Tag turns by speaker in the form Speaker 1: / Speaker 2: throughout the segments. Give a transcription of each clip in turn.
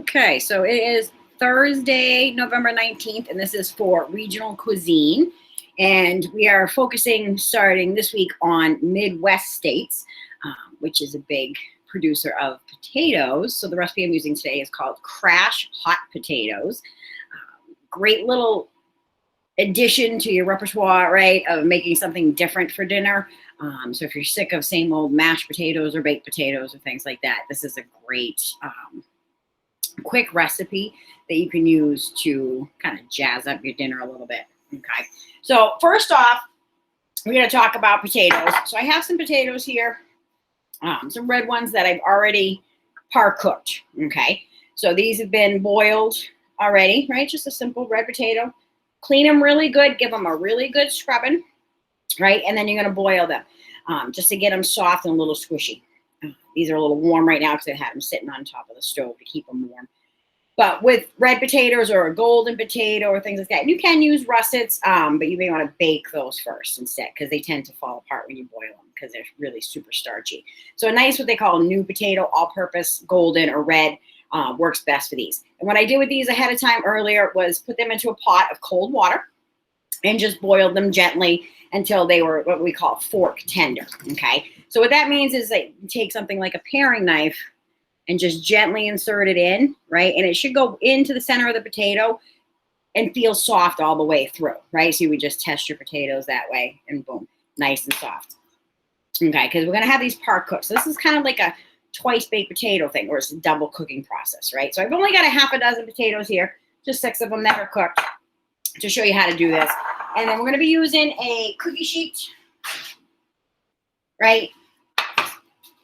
Speaker 1: Okay, so it is Thursday, November 19th, and this is for Regional Cuisine. And we are focusing starting this week on Midwest states, which is a big producer of potatoes. So the recipe I'm using today is called Crash Hot Potatoes. Great little addition to your repertoire, right, of making something different for dinner. So if you're sick of same old mashed potatoes or baked potatoes or things like that, this is a great quick recipe that you can use to kind of jazz up your dinner a little bit. Okay, so first off, we're going to talk about potatoes. So I have some potatoes here, some red ones that I've already par cooked. Okay, so these have been boiled already, right? Just a simple red potato. Clean them really good, give them a really good scrubbing, right? And then you're going to boil them just to get them soft and a little squishy. These are a little warm right now because I had them sitting on top of the stove to keep them warm. But with red potatoes or a golden potato or things like that, you can use russets, but you may want to bake those first instead because they tend to fall apart when you boil them because they're really super starchy. So a nice what they call a new potato, all-purpose, golden or red, works best for these. And what I did with these ahead of time earlier was put them into a pot of cold water and just boiled them gently until they were what we call fork tender, okay? So what that means is that you take something like a paring knife and just gently insert it in, right? And it should go into the center of the potato and feel soft all the way through, right? So you would just test your potatoes that way and boom, nice and soft. Okay, because we're gonna have these par cooked. So this is kind of like a twice baked potato thing, or it's a double cooking process, right? So I've only got a half a dozen potatoes here, just 6 of them that are cooked to show you how to do this. And then we're gonna be using a cookie sheet, right?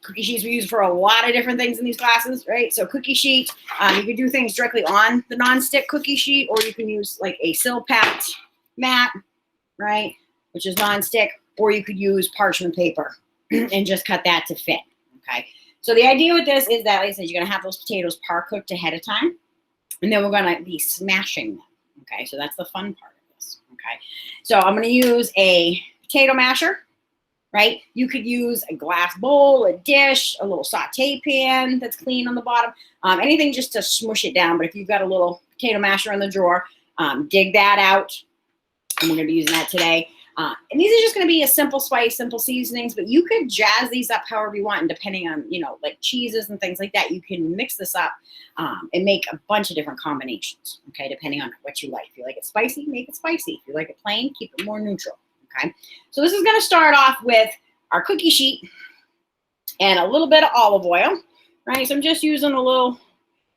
Speaker 1: Cookie sheets we use for a lot of different things in these classes, right? So cookie sheet, you can do things directly on the nonstick cookie sheet, or you can use like a Silpat mat, right? Which is nonstick, or you could use parchment paper and just cut that to fit, okay? So the idea with this is that, like I said, you're gonna have those potatoes par cooked ahead of time, and then we're gonna be smashing them, okay? So that's the fun part of this, okay? So I'm gonna use a potato masher, right? You could use a glass bowl, a dish, a little saute pan that's clean on the bottom, anything just to smush it down. But if you've got a little potato masher in the drawer, dig that out. And we're gonna be using that today. And these are just gonna be a simple spice, simple seasonings, but you could jazz these up however you want. And depending on, you know, like cheeses and things like that, you can mix this up and make a bunch of different combinations, okay? Depending on what you like. If you like it spicy, make it spicy. If you like it plain, keep it more neutral. Okay, so this is going to start off with our cookie sheet and a little bit of olive oil, right? So I'm just using a little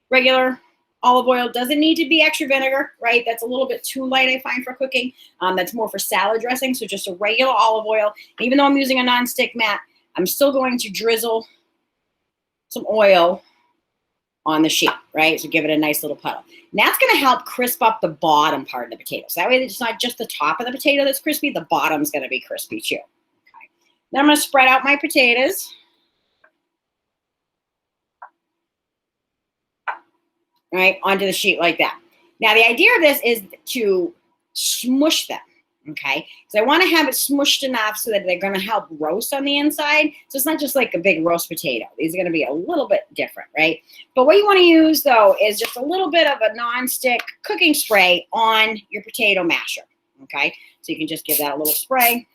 Speaker 1: regular olive oil. Doesn't need to be extra vinegar, right? That's a little bit too light, I find, for cooking. That's more for salad dressing, so just a regular olive oil. Even though I'm using a nonstick mat, I'm still going to drizzle some oil on the sheet, right? So give it a nice little puddle. And that's going to help crisp up the bottom part of the potato. So that way it's not just the top of the potato that's crispy, the bottom's going to be crispy too. Okay. Then I'm going to spread out my potatoes. Right, onto the sheet like that. Now the idea of this is to smush them, okay? So I want to have it smushed enough so that they're going to help roast on the inside. So it's not just like a big roast potato. These are going to be a little bit different, right? But what you want to use, though, is just a little bit of a non-stick cooking spray on your potato masher, okay? So you can just give that a little spray,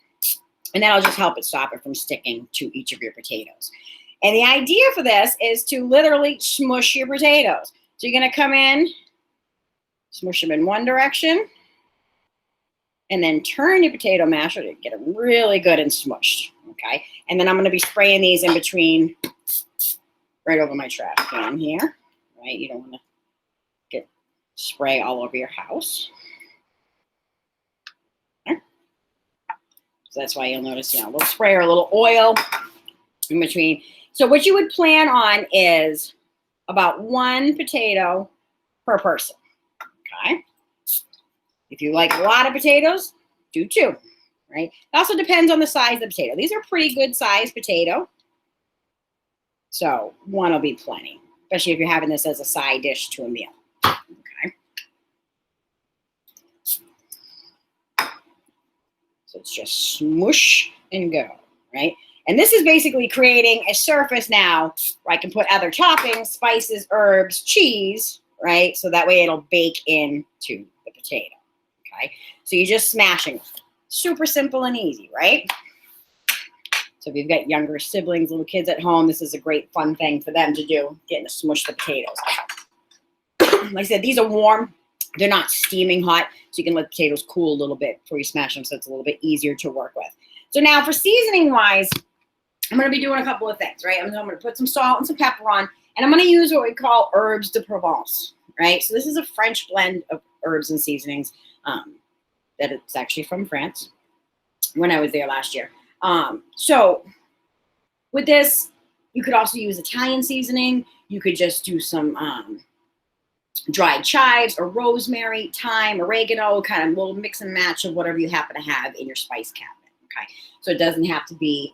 Speaker 1: and that'll just help it stop it from sticking to each of your potatoes. And the idea for this is to literally smush your potatoes. So you're going to come in, smush them in one direction, and then turn your potato masher to get them really good and smushed, okay? And then I'm going to be spraying these in between right over my trash can here, right? You don't want to get spray all over your house. Okay. So that's why you'll notice, you know, a little spray or a little oil in between. So what you would plan on is about 1 potato per person, okay? If you like a lot of potatoes, do 2, right? It also depends on the size of the potato. These are pretty good sized potato, so 1 will be plenty, especially if you're having this as a side dish to a meal, okay? So it's just smoosh and go, right? And this is basically creating a surface now where I can put other toppings, spices, herbs, cheese, right? So that way it'll bake into the potato, okay? So you're just smashing. Super simple and easy, right? So if you've got younger siblings, little kids at home, this is a great fun thing for them to do, getting to smush the potatoes. Like I said, these are warm. They're not steaming hot, so you can let the potatoes cool a little bit before you smash them, so it's a little bit easier to work with. So now for seasoning-wise, I'm going to be doing a couple of things, right? I'm going to put some salt and some pepper on, and I'm going to use what we call herbes de Provence, right? So this is a French blend of herbs and seasonings that it's actually from France when I was there last year. So with this, you could also use Italian seasoning. You could just do some dried chives or rosemary, thyme, oregano, kind of a little mix and match of whatever you happen to have in your spice cabinet, okay? So it doesn't have to be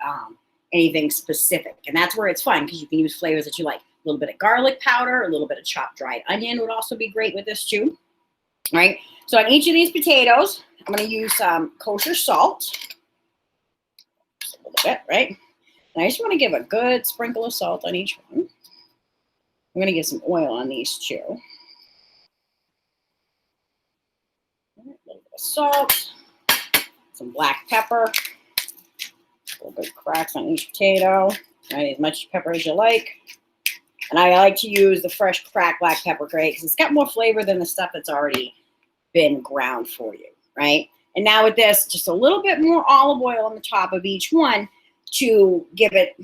Speaker 1: anything specific. And that's where it's fun because you can use flavors that you like. A little bit of garlic powder, a little bit of chopped dried onion would also be great with this too, right? So on each of these potatoes, I'm going to use some kosher salt. Just a little bit, right? And I just want to give a good sprinkle of salt on each one. I'm going to get some oil on these too. A little bit of salt, some black pepper, a little bit of cracks on each potato, right? As much pepper as you like. And I like to use the fresh cracked black pepper, right? Because it's got more flavor than the stuff that's already been ground for you, right? And now with this, just a little bit more olive oil on the top of each one to give it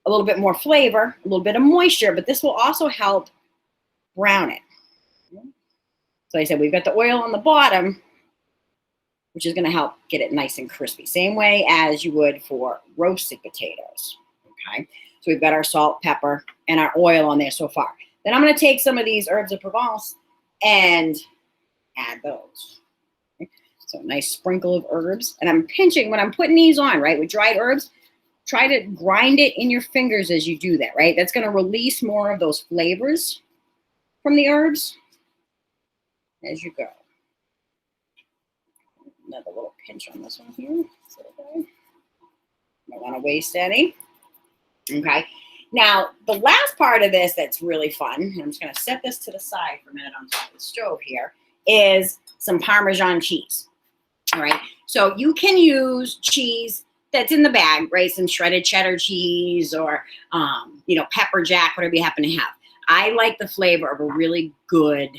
Speaker 1: a little bit more flavor, a little bit of moisture, but this will also help brown it. So like I said, we've got the oil on the bottom, which is going to help get it nice and crispy. Same way as you would for roasted potatoes, okay? So we've got our salt, pepper, and our oil on there so far. Then I'm going to take some of these herbes de Provence and add those. Okay? So a nice sprinkle of herbs. And I'm pinching, when I'm putting these on, right, with dried herbs, try to grind it in your fingers as you do that, right? That's going to release more of those flavors from the herbs as you go. Another little pinch on this one here. Okay. Don't want to waste any. Okay. Now, the last part of this that's really fun, and I'm just going to set this to the side for a minute on top of the stove here, is some Parmesan cheese. All right. So you can use cheese that's in the bag, right? Some shredded cheddar cheese or, pepper jack, whatever you happen to have. I like the flavor of a really good,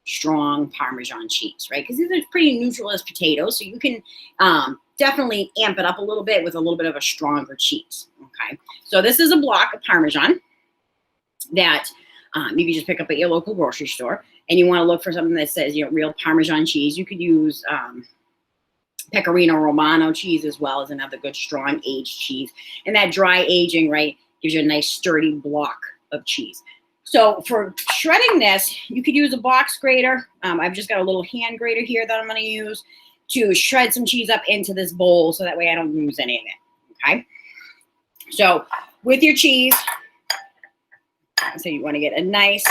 Speaker 1: strong Parmesan cheese, right? Because these are pretty neutral as potatoes, so you can definitely amp it up a little bit with a little bit of a stronger cheese, okay? So this is a block of Parmesan that you can just pick up at your local grocery store, and you want to look for something that says, real Parmesan cheese. You could use Pecorino Romano cheese as well as another good strong aged cheese. And that dry aging, right, gives you a nice sturdy block of cheese. So for shredding this, you could use a box grater. I've just got a little hand grater here that I'm going to use to shred some cheese up into this bowl so that way I don't lose any of it, okay? So with your cheese, so you want to get a nice,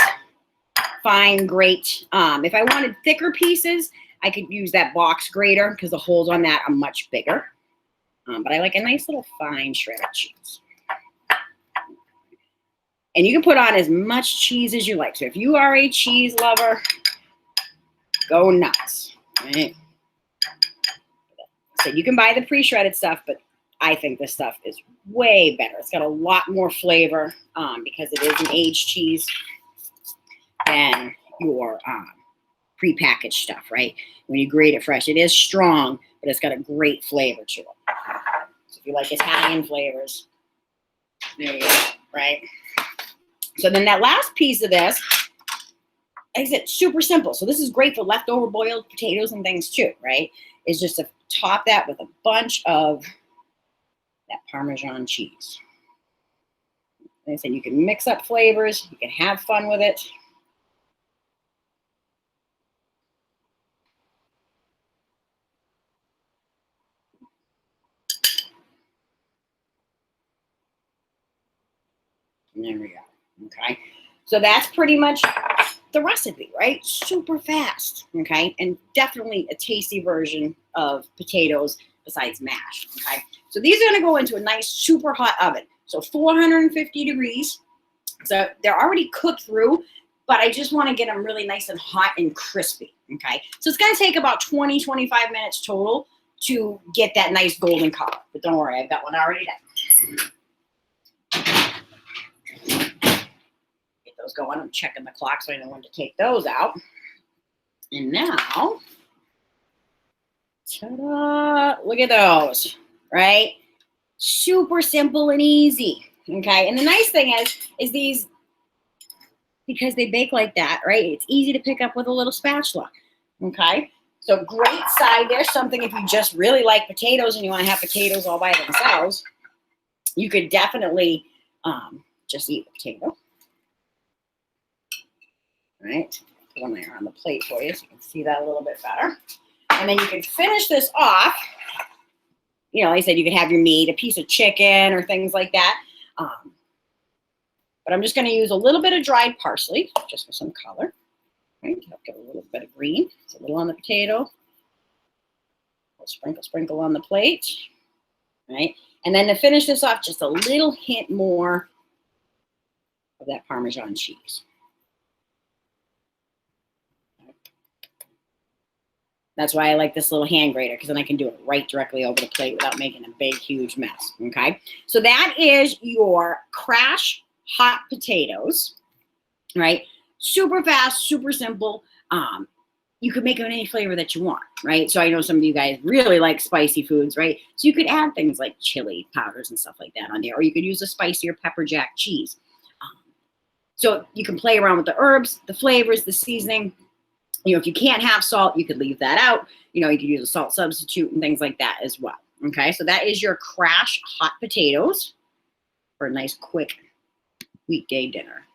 Speaker 1: fine grate. If I wanted thicker pieces, I could use that box grater because the holes on that are much bigger. But I like a nice little fine shredded cheese. And you can put on as much cheese as you like. So if you are a cheese lover, go nuts, right? So you can buy the pre-shredded stuff, but I think this stuff is way better. It's got a lot more flavor because it is an aged cheese than your prepackaged stuff, right? When you grate it fresh, it is strong, but it's got a great flavor to it. So if you like Italian flavors, there you go, right? So then that last piece of this, like I said, super simple. So this is great for leftover boiled potatoes and things too, right? Is just to top that with a bunch of that Parmesan cheese. Like I said, you can mix up flavors. You can have fun with it. And there we go. Okay. So that's pretty much the recipe, right? Super fast. Okay. And definitely a tasty version of potatoes besides mash. Okay. So these are going to go into a nice, super hot oven. So 450 degrees. So they're already cooked through. but I just want to get them really nice and hot and crispy, okay? So it's going to take about 20, 25 minutes total to get that nice golden color. But don't worry, I've got one already done. Get those going. I'm checking the clock so I know when to take those out. And now, ta-da, look at those, right? Super simple and easy, okay? And the nice thing is these, because they bake like that, right? It's easy to pick up with a little spatula, okay? So great side there, something if you just really like potatoes and you want to have potatoes all by themselves, you could definitely just eat the potato. All right, put one there on the plate for you so you can see that a little bit better. And then you can finish this off. You know, like I said, you could have your meat, a piece of chicken or things like that. But I'm just going to use a little bit of dried parsley just for some color. Right, get a little bit of green. It's a little on the potato. Sprinkle, sprinkle on the plate. Right, and then to finish this off, just a little hint more of that Parmesan cheese. That's why I like this little hand grater, because then I can do it right directly over the plate without making a big, huge mess, okay? So that is your crash hot potatoes, right? Super fast, super simple. You could make them in any flavor that you want, right? So I know some of you guys really like spicy foods, right? So you could add things like chili powders and stuff like that on there, or you could use a spicier pepper jack cheese. So you can play around with the herbs, the flavors, the seasoning. You know, if you can't have salt, you could leave that out. You know, you could use a salt substitute and things like that as well. Okay, so that is your crash hot potatoes for a nice quick weekday dinner.